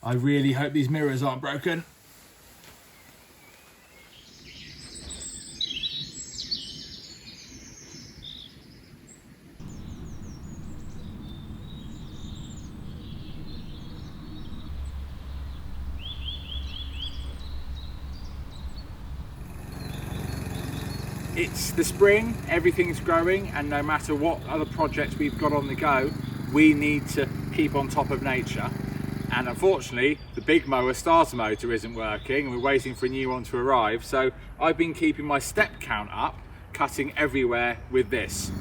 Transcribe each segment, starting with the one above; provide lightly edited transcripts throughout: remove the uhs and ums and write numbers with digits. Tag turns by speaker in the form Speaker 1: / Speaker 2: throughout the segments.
Speaker 1: I really hope these mirrors aren't broken. It's the spring, everything's growing, and no matter what other projects we've got on the go, we need to keep on top of nature. And unfortunately, the big mower starter motor isn't working, and we're waiting for a new one to arrive. So I've been keeping my step count up, cutting everywhere with this.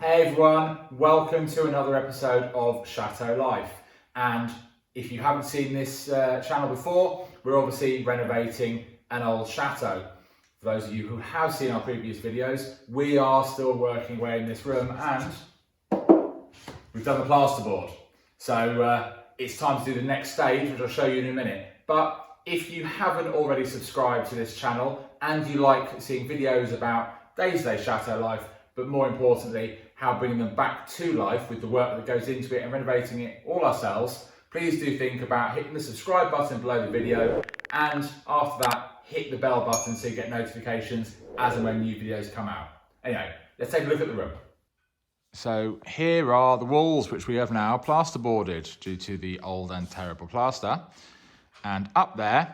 Speaker 1: Hey everyone, welcome to another episode of Chateau Life. And if you haven't seen this channel before, we're obviously renovating an old chateau. For those of you who have seen our previous videos, we are still working away in this room and we've done the plasterboard. So it's time to do the next stage, which I'll show you in a minute. But if you haven't already subscribed to this channel and you like seeing videos about day-to-day chateau life, but more importantly, how bringing them back to life with the work that goes into it and renovating it all ourselves, please do think about hitting the subscribe button below the video, and after that, hit the bell button so you get notifications as and when new videos come out. Anyway, let's take a look at the room. So here are the walls, which we have now plasterboarded due to the old and terrible plaster. And up there,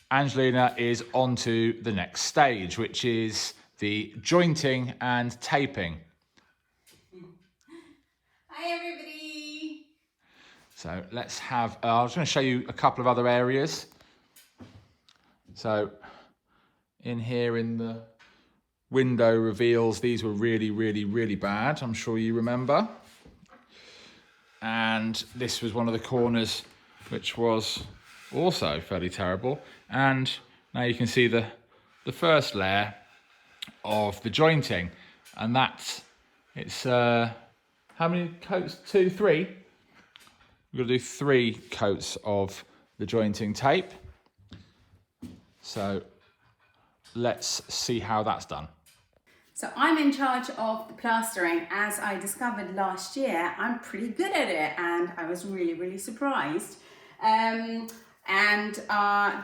Speaker 1: Angelina is onto the next stage, which is the jointing and taping.
Speaker 2: Hi everybody!
Speaker 1: So let's have, I was going to show you a couple of other areas. So in here in the window reveals, these were really bad, I'm sure you remember. And this was one of the corners which was also fairly terrible. And now you can see the first layer of the jointing, and that's, it's how many coats? 2, 3? We've got to do 3 coats of the jointing tape. So let's see how that's done.
Speaker 2: So I'm in charge of the plastering. As I discovered last year, I'm pretty good at it, and I was really surprised.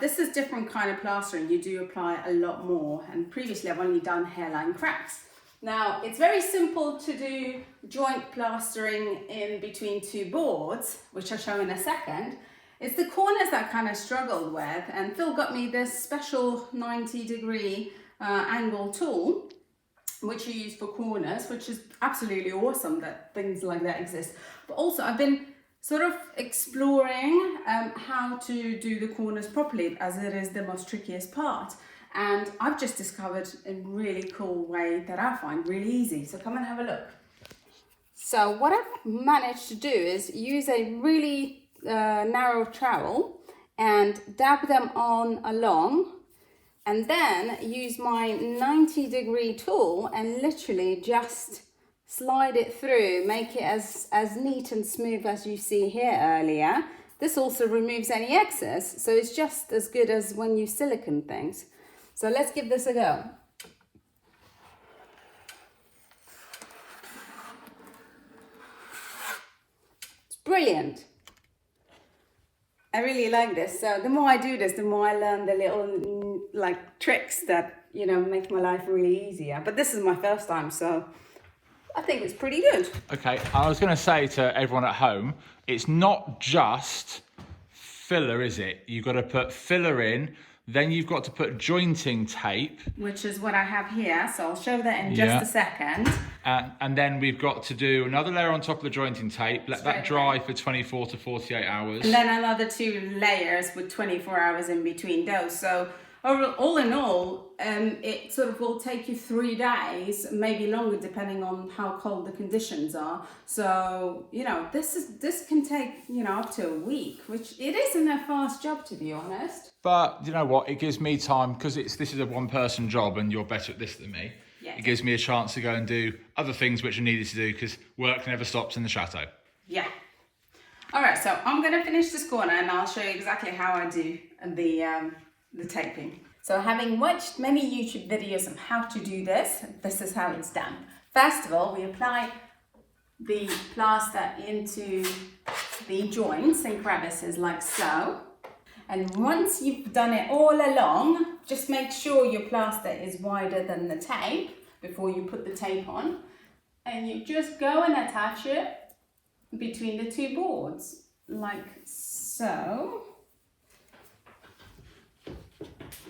Speaker 2: This is different kind of plastering. You do apply a lot more, and previously I've only done hairline cracks. Now it's very simple to do joint plastering in between 2 boards, which I'll show in a second. It's the corners that I kind of struggled with, and Phil got me this special 90-degree angle tool, which you use for corners, which is absolutely awesome that things like that exist. But also I've been sort of exploring how to do the corners properly, as it is the most trickiest part. And I've just discovered a really cool way that I find really easy. So come and have a look. So what I've managed to do is use a really narrow trowel and dab them on along, and then use my 90-degree tool and literally just slide it through, make it as neat and smooth as you see here earlier. This also removes any excess, so it's just as good as when you silicone things. So let's give this a go. It's brilliant. I really like this. So the more I do this, the more I learn the little like tricks that, you know, make my life really easier. But this is my first time, so I think it's pretty good.
Speaker 1: Okay, I was going to say to everyone at home, it's not just filler, is it? You've got to put filler in, then you've got to put jointing tape.
Speaker 2: Which is what I have here, so I'll show that in just a second.
Speaker 1: And then we've got to do another layer on top of the jointing tape, let that dry for 24 to 48 hours.
Speaker 2: And then another 2 layers with 24 hours in between those. So all in all, it sort of will take you 3 days, maybe longer, depending on how cold the conditions are. So, you know, this can take, you know, up to a week, which it isn't a fast job, to be honest.
Speaker 1: But you know what? It gives me time, because this is a one-person job, and you're better at this than me. Yes. It gives me a chance to go and do other things which are needed to do, because work never stops in the chateau. Yeah.
Speaker 2: All right, so I'm going to finish this corner, and I'll show you exactly how I do the taping. So having watched many YouTube videos of how to do this, this is how it's done. First of all, we apply the plaster into the joints and crevices like so. And once you've done it all along, just make sure your plaster is wider than the tape before you put the tape on. And you just go and attach it between the two boards, like so.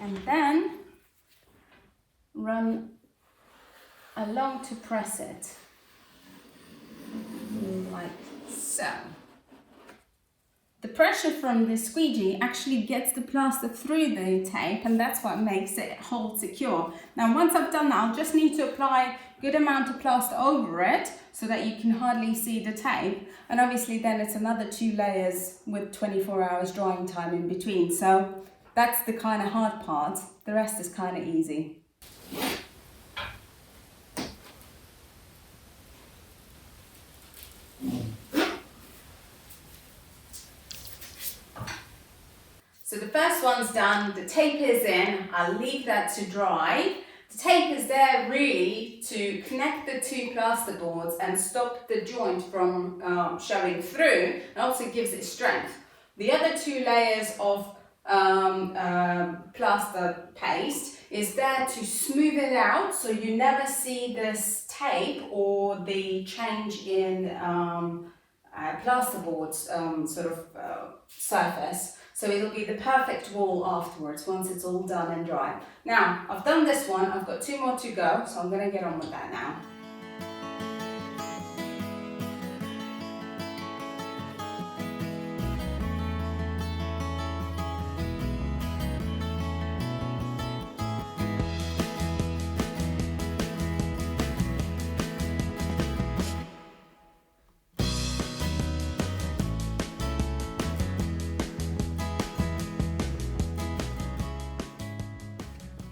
Speaker 2: And then run along to press it, like so. The pressure from the squeegee actually gets the plaster through the tape, and that's what makes it hold secure. Now once I've done that, I'll just need to apply a good amount of plaster over it so that you can hardly see the tape, and obviously then it's another 2 layers with 24 hours drying time in between. So that's the kind of hard part. The rest is kind of easy. So the first one's done, the tape is in, I'll leave that to dry. The tape is there really to connect the two plasterboards and stop the joint from showing through, and also gives it strength. The other 2 layers of plaster paste is there to smooth it out, so you never see this tape or the change in plasterboard's surface. So it'll be the perfect wall afterwards once it's all done and dry. Now, I've done this one, I've got 2 more to go, so I'm going to get on with that now.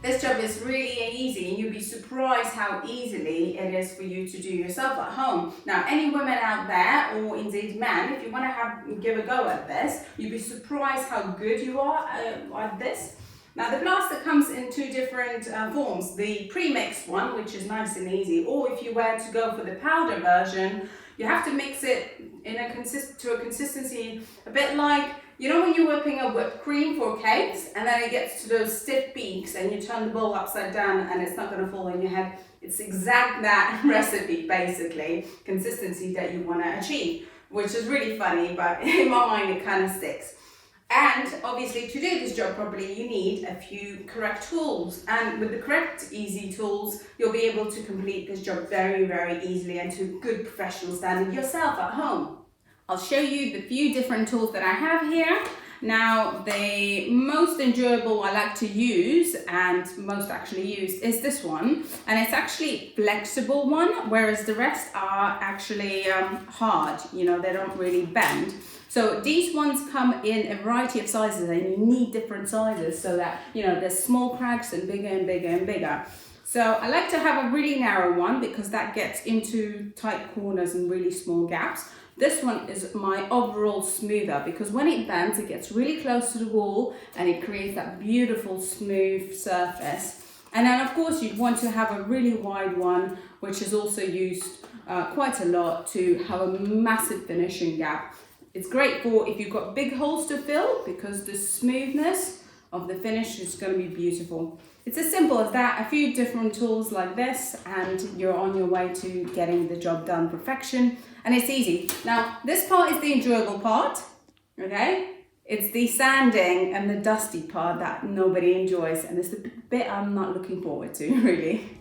Speaker 2: This job is really easy, and you'll be surprised how easily it is for you to do yourself at home. Now, any women out there, or indeed men, if you want to give a go at this, you'll be surprised how good you are at this. Now, the plaster comes in 2 different forms. The pre-mixed one, which is nice and easy, or if you were to go for the powder version, you have to mix it in to a consistency a bit like, you know when you're whipping a whipped cream for cakes and then it gets to those stiff peaks and you turn the bowl upside down and it's not going to fall on your head? It's exact that recipe, basically, consistency that you want to achieve, which is really funny, but in my mind it kind of sticks. And obviously to do this job properly, you need a few correct tools. And with the correct easy tools, you'll be able to complete this job very, very easily and to good professional standard yourself at home. I'll show you the few different tools that I have here. Now, the most enjoyable I like to use and most actually used is this one. And it's actually a flexible one, whereas the rest are actually hard. You know, they don't really bend. So these ones come in a variety of sizes, and you need different sizes so that, you know, there's small cracks and bigger and bigger and bigger. So I like to have a really narrow one because that gets into tight corners and really small gaps. This one is my overall smoother because when it bends, it gets really close to the wall and it creates that beautiful smooth surface. And then of course you'd want to have a really wide one, which is also used quite a lot to have a massive finishing gap. It's great for if you've got big holes to fill because the smoothness of the finish is going to be beautiful. It's as simple as that, a few different tools like this, and you're on your way to getting the job done perfection. And it's easy. Now, this part is the enjoyable part, okay? It's the sanding and the dusty part that nobody enjoys, and it's the bit I'm not looking forward to, really.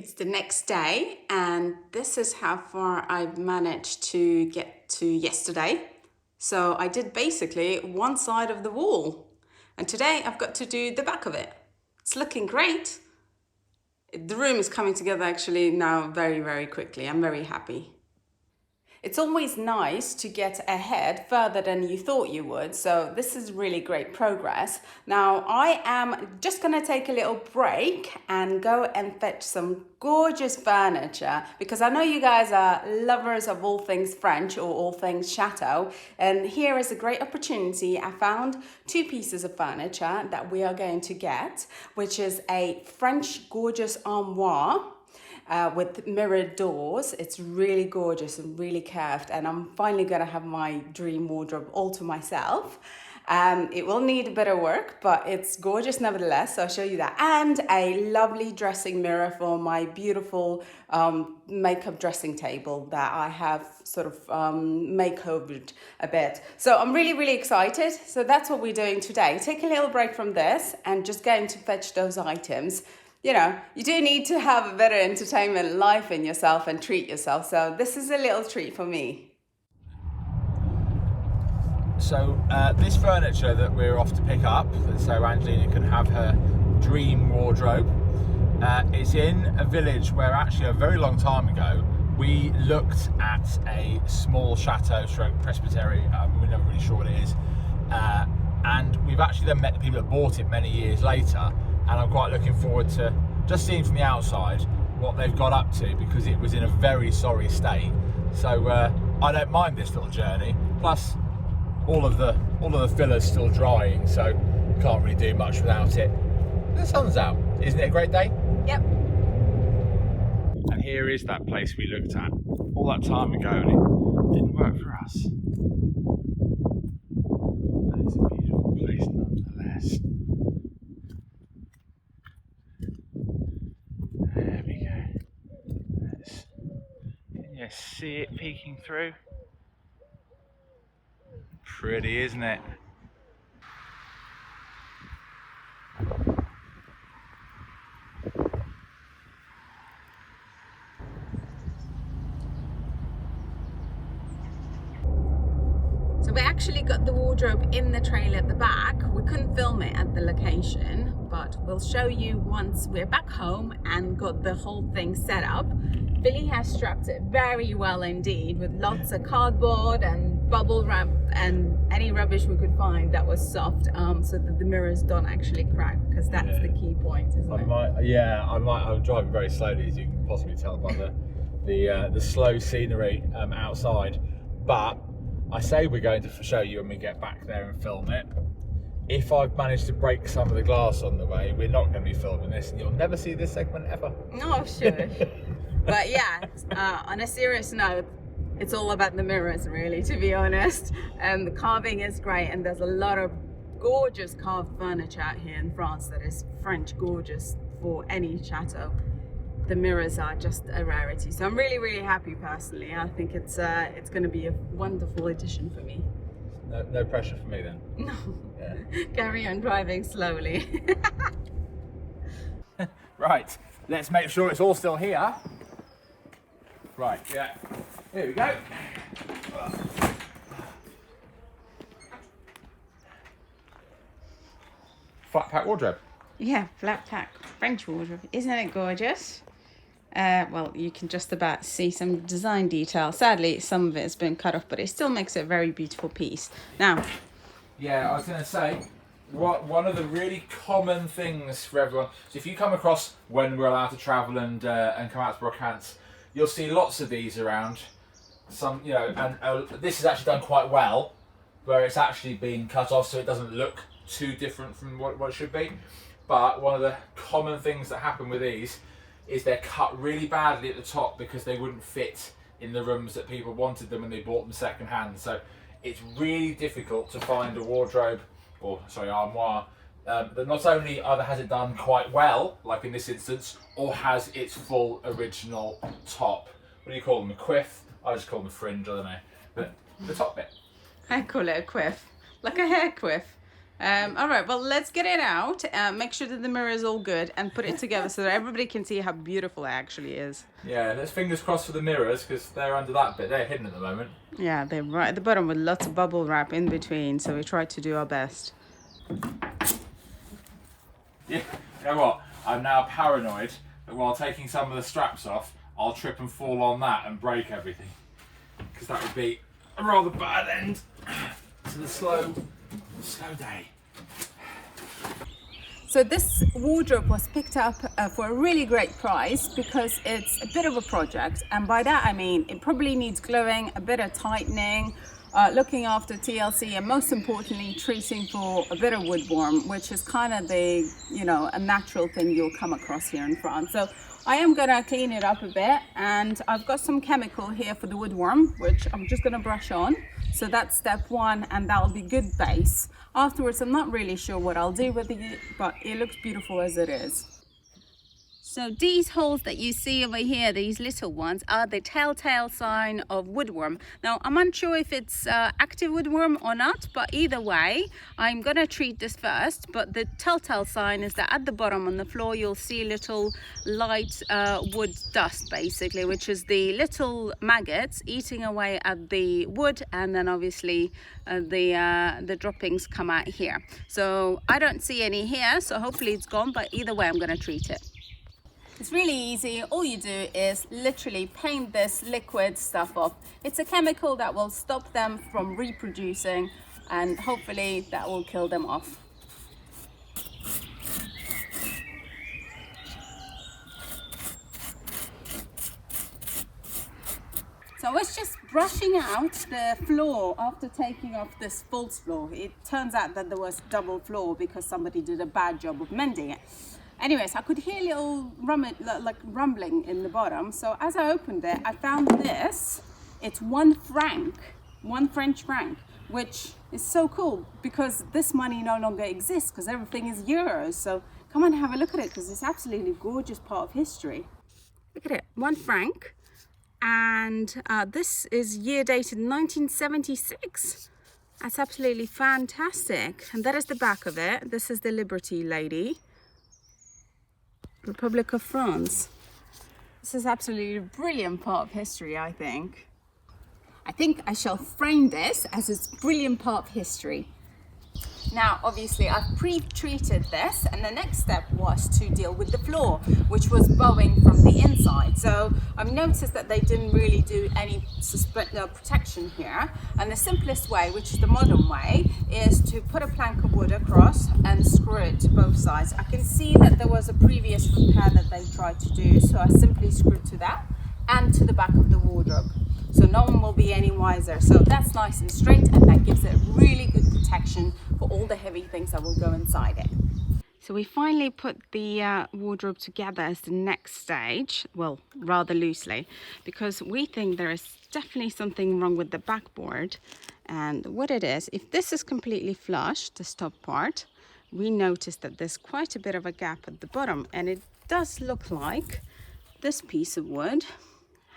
Speaker 2: It's the next day, and this is how far I've managed to get to yesterday. So I did basically one side of the wall, and today I've got to do the back of it. It's looking great. The room is coming together actually now very, very quickly. I'm very happy. It's always nice to get ahead further than you thought you would. So this is really great progress. Now I am just gonna take a little break and go and fetch some gorgeous furniture, because I know you guys are lovers of all things French or all things Chateau. And here is a great opportunity. I found 2 pieces of furniture that we are going to get, which is a French gorgeous armoire with mirrored doors. It's really gorgeous and really curved, and I'm finally gonna have my dream wardrobe all to myself. It will need a bit of work, but it's gorgeous nevertheless, so I'll show you that. And a lovely dressing mirror for my beautiful makeup dressing table that I have sort of makeovered a bit. So I'm really, really excited. So that's what we're doing today. Take a little break from this and just going to fetch those items. You know, you do need to have a better entertainment life in yourself and treat yourself. So this is a little treat for me.
Speaker 1: So this furniture that we're off to pick up, so Angelina can have her dream wardrobe, is in a village where actually a very long time ago we looked at a small chateau stroke presbytery. We're never really sure what it is. And we've actually then met the people that bought it many years later. And I'm quite looking forward to just seeing from the outside what they've got up to, because it was in a very sorry state. So I don't mind this little journey. Plus, all of the filler's still drying, so can't really do much without it. The sun's out. Isn't it a great day?
Speaker 2: Yep.
Speaker 1: And here is that place we looked at all that time ago, and it didn't work for us. But it's a beautiful place nonetheless. There we go. Can you see it peeking through? Pretty, isn't it?
Speaker 2: So we actually got the wardrobe in the trailer at the back. We couldn't film it at the location, but we'll show you once we're back home and got the whole thing set up. Billy has strapped it very well indeed, with lots of cardboard and bubble wrap and any rubbish we could find that was soft, so that the mirrors don't actually crack, because that's the key point, isn't it?
Speaker 1: I'm driving very slowly, as you can possibly tell by the slow scenery outside. But I say we're going to show you when we get back there and film it. If I've managed to break some of the glass on the way, we're not going to be filming this, and you'll never see this segment ever.
Speaker 2: No, sure. But yeah, on a serious note, it's all about the mirrors, really, to be honest. The carving is great, and there's a lot of gorgeous carved furniture out here in France that is French gorgeous for any chateau. The mirrors are just a rarity, so I'm really, really happy personally. I think it's going to be a wonderful addition for me.
Speaker 1: No pressure for me then.
Speaker 2: No.
Speaker 1: Yeah.
Speaker 2: Carry on driving slowly.
Speaker 1: Right, let's make sure it's all still here. Right, yeah. Here we go. Flat pack wardrobe.
Speaker 2: Yeah, flat pack French wardrobe. Isn't it gorgeous? Well, you can just about see some design detail. Sadly, some of it has been cut off, but it still makes it a very beautiful piece. Now,
Speaker 1: yeah, I was going to say, one of the really common things for everyone, so if you come across when we're allowed to travel and come out to Brocante, you'll see lots of these around. Some, you know, and this is actually done quite well, where it's actually been cut off so it doesn't look too different from what it should be. But one of the common things that happen with these is they're cut really badly at the top because they wouldn't fit in the rooms that people wanted them when they bought them second hand. So it's really difficult to find a wardrobe, or sorry, armoire, that not only either has it done quite well, like in this instance, or has its full original top. What do you call them? A quiff? I just call them a fringe, I don't know. But the top bit.
Speaker 2: I call it a quiff, like a hair quiff. All right, well, let's get it out. Make sure that the mirror is all good and put it together so that everybody can see how beautiful it actually is.
Speaker 1: Yeah, let's fingers crossed for the mirrors because they're under that bit. They're hidden at the moment.
Speaker 2: Yeah, they're right at the bottom with lots of bubble wrap in between, so we try to do our best.
Speaker 1: Yeah, you know what? I'm now paranoid that while taking some of the straps off, I'll trip and fall on that and break everything. Because that would be a rather bad end to the slow day.
Speaker 2: So this wardrobe was picked up for a really great price because it's a bit of a project, and by that I mean it probably needs gluing, a bit of tightening, looking after TLC, and most importantly treating for a bit of woodworm, which is kind of the, you know, a natural thing you'll come across here in France. So I am gonna clean it up a bit, and I've got some chemical here for the woodworm, which I'm just gonna brush on. So that's step one, and that'll be good base. Afterwards, I'm not really sure what I'll do with it, but it looks beautiful as it is. So these holes that you see over here, these little ones, are the telltale sign of woodworm. Now, I'm unsure if it's active woodworm or not, but either way, I'm gonna treat this first. But the telltale sign is that at the bottom on the floor, you'll see little light wood dust, basically, which is the little maggots eating away at the wood, and then obviously the droppings come out here. So I don't see any here, so hopefully it's gone, but either way, I'm gonna treat it. It's really easy. All you do is literally paint this liquid stuff off. It's a chemical that will stop them from reproducing, and hopefully that will kill them off. So I was just brushing out the floor after taking off this false floor. It turns out that there was double floor because somebody did a bad job of mending it. Anyways, I could hear a little rumbling in the bottom. So as I opened it, I found this. It's 1 franc, 1 French franc, which is so cool because this money no longer exists because everything is euros. So come and have a look at it because it's absolutely gorgeous part of history. Look at it, 1 franc. And this is year dated 1976. That's absolutely fantastic. And that is the back of it. This is the Liberty Lady. Republic of France. This is absolutely a brilliant part of history, I think. I think I shall frame this as its brilliant part of history. Now, obviously, I've pre-treated this, and the next step was to deal with the floor, which was bowing from the inside. So I've noticed that they didn't really do any protection here. And the simplest way, which is the modern way, is to put a plank of wood across and screw it to both sides. I can see that there was a previous repair that they tried to do, so I simply screwed to that and to the back of the wardrobe. So no one will be any wiser. So that's nice and straight, and that gives it really good protection for all the heavy things that will go inside it. So we finally put the wardrobe together as the next stage, well, rather loosely, because we think there is definitely something wrong with the backboard. And what it is, if this is completely flush, this top part, we notice that there's quite a bit of a gap at the bottom, and it does look like this piece of wood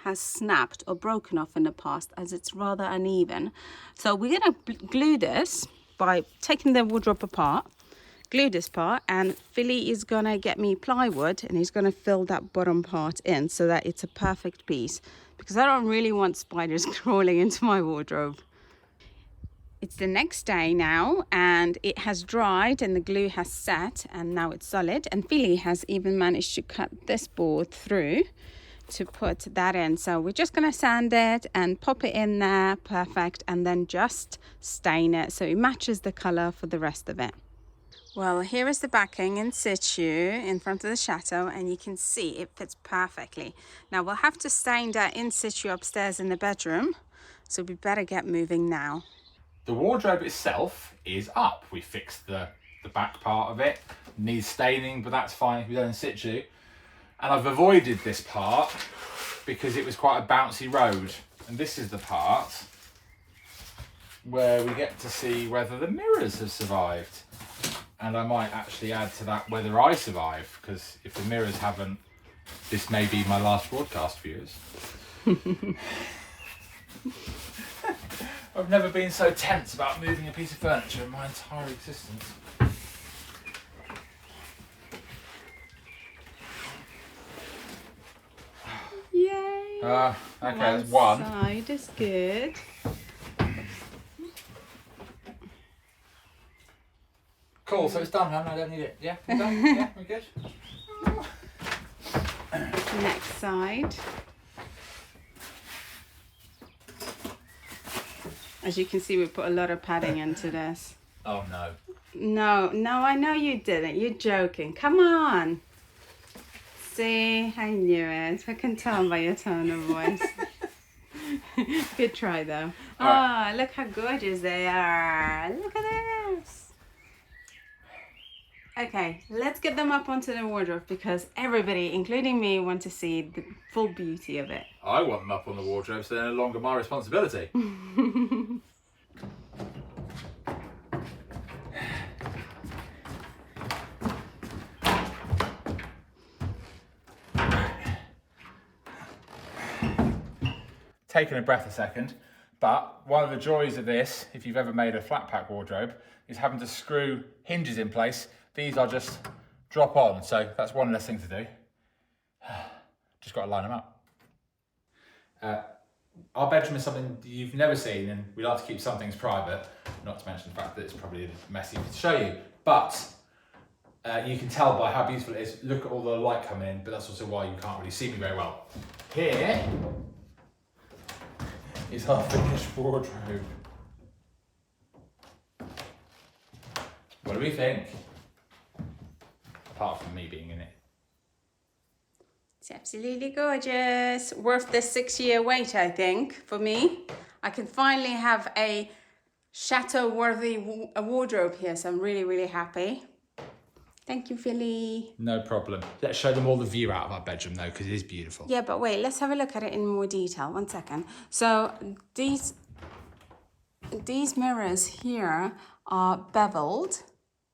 Speaker 2: has snapped or broken off in the past, as it's rather uneven. So we're going to glue this by taking the wardrobe apart, glue this part, and Philly is going to get me plywood and he's going to fill that bottom part in so that it's a perfect piece, because I don't really want spiders crawling into my wardrobe. It's the next day now, and it has dried and the glue has set, and now it's solid, and Philly has even managed to cut this board through to put that in. So we're just going to sand it and pop it in there, perfect, and then just stain it so it matches the color for the rest of it. Well, here is the backing in situ in front of the chateau, and you can see it fits perfectly. Now we'll have to stain that in situ upstairs in the bedroom, so we better get moving now.
Speaker 1: The wardrobe itself is up. We fixed the back part of it. Needs staining, but that's fine if we done in situ. And I've avoided this part because it was quite a bouncy road. And this is the part where we get to see whether the mirrors have survived. And I might actually add to that whether I survive, because if the mirrors haven't, this may be my last broadcast, viewers. I've never been so tense about moving a piece of furniture in my entire existence.
Speaker 2: Yay!
Speaker 1: Okay, that's one.
Speaker 2: Side is good.
Speaker 1: Cool, so it's done, huh? I don't need it. Yeah, we're done? Yeah, we're good?
Speaker 2: Next side. As you can see, we put a lot of padding into this.
Speaker 1: Oh no.
Speaker 2: No, I know you didn't. You're joking. Come on. See, I knew it. I can tell by your tone of voice. Good try though.
Speaker 1: Right.
Speaker 2: Oh, look how gorgeous they are. Look at this. Okay, let's get them up onto the wardrobe because everybody, including me, want to see the full beauty of it.
Speaker 1: I want them up on the wardrobe so they're no longer my responsibility. Taking a breath a second, but one of the joys of this, if you've ever made a flat pack wardrobe, is having to screw hinges in place. These are just drop on, so that's one less thing to do. Just got to line them up. Our bedroom is something you've never seen, and we like to keep some things private, not to mention the fact that it's probably messy to show you, but you can tell by how beautiful it is. Look at all the light coming in, but that's also why you can't really see me very well. Here is our finished wardrobe. What do we think? Apart from me being in it.
Speaker 2: It's absolutely gorgeous. Worth the 6-year wait, I think, for me. I can finally have a chateau-worthy wardrobe here, so I'm really, really happy. Thank you, Philly.
Speaker 1: No problem. Let's show them all the view out of our bedroom, though, because it is beautiful.
Speaker 2: Yeah, but wait, let's have a look at it in more detail. 1 second. So these mirrors here are beveled.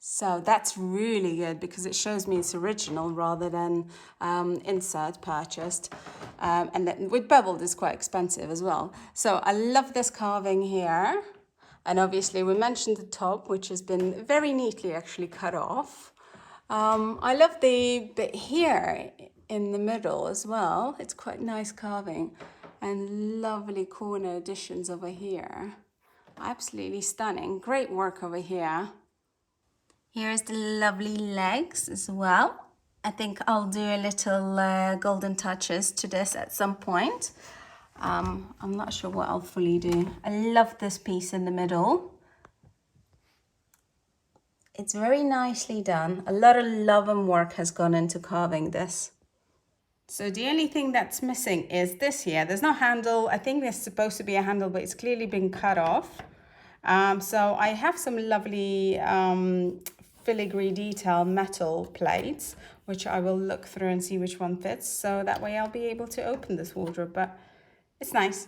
Speaker 2: So that's really good because it shows me it's original rather than insert purchased. And then with beveled is quite expensive as well. So I love this carving here. And obviously we mentioned the top, which has been very neatly actually cut off. I love the bit here in the middle as well. It's quite nice carving and lovely corner additions over here. Absolutely stunning. Great work over here. Here's the lovely legs as well. I think I'll do a little golden touches to this at some point. I'm not sure what I'll fully do. I love this piece in the middle. It's very nicely done. A lot of love and work has gone into carving this. So the only thing that's missing is this here. There's no handle. I think there's supposed to be a handle, but it's clearly been cut off. So I have some lovely filigree detail metal plates, which I will look through and see which one fits. So that way I'll be able to open this wardrobe, but it's nice.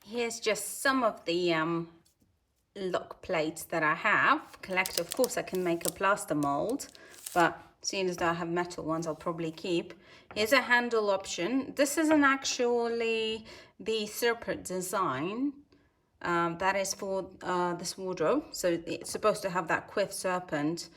Speaker 2: Here's just some of the lock plates that I have collected. Of course, I can make a plaster mold, but seeing as though I have metal ones, I'll probably keep. Here's a handle option. This isn't actually the serpent design. That is for this wardrobe. So it's supposed to have that quiff serpent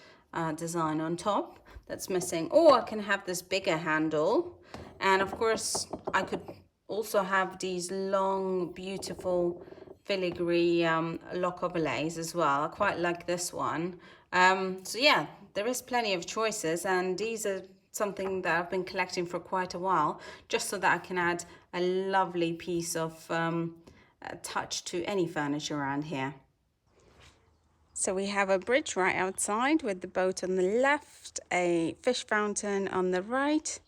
Speaker 2: design on top that's missing. Or I can have this bigger handle. And of course, I could also have these long, beautiful filigree lock overlays as well. I quite like this one. So yeah, there is plenty of choices, and these are something that I've been collecting for quite a while, just so that I can add a lovely piece of touch to any furniture around here. So we have a bridge right outside with the boat on the left, a fish fountain on the right,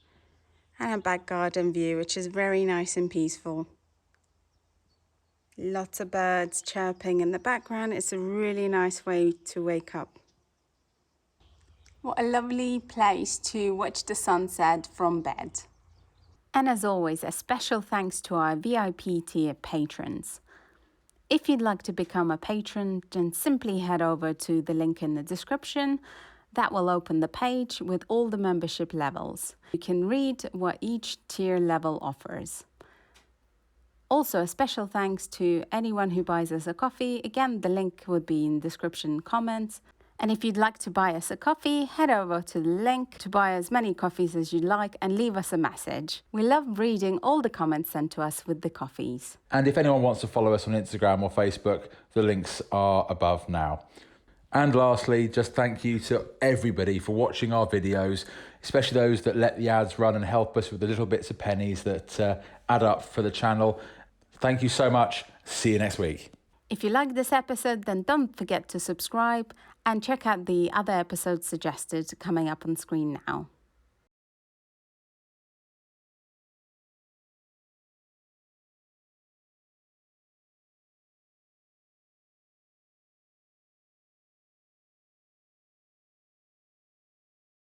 Speaker 2: and a back garden view, which is very nice and peaceful. Lots of birds chirping in the background. It's a really nice way to wake up. What a lovely place to watch the sunset from bed. And as always, a special thanks to our VIP tier patrons. If you'd like to become a patron, then simply head over to the link in the description. That will open the page with all the membership levels. You can read what each tier level offers. Also, a special thanks to anyone who buys us a coffee. Again, the link would be in description comments. And if you'd like to buy us a coffee, head over to the link to buy as many coffees as you'd like and leave us a message. We love reading all the comments sent to us with the coffees.
Speaker 1: And if anyone wants to follow us on Instagram or Facebook, the links are above now. And lastly, just thank you to everybody for watching our videos, especially those that let the ads run and help us with the little bits of pennies that add up for the channel. Thank you so much. See you next week.
Speaker 2: If you like this episode, then don't forget to subscribe and check out the other episodes suggested coming up on screen now.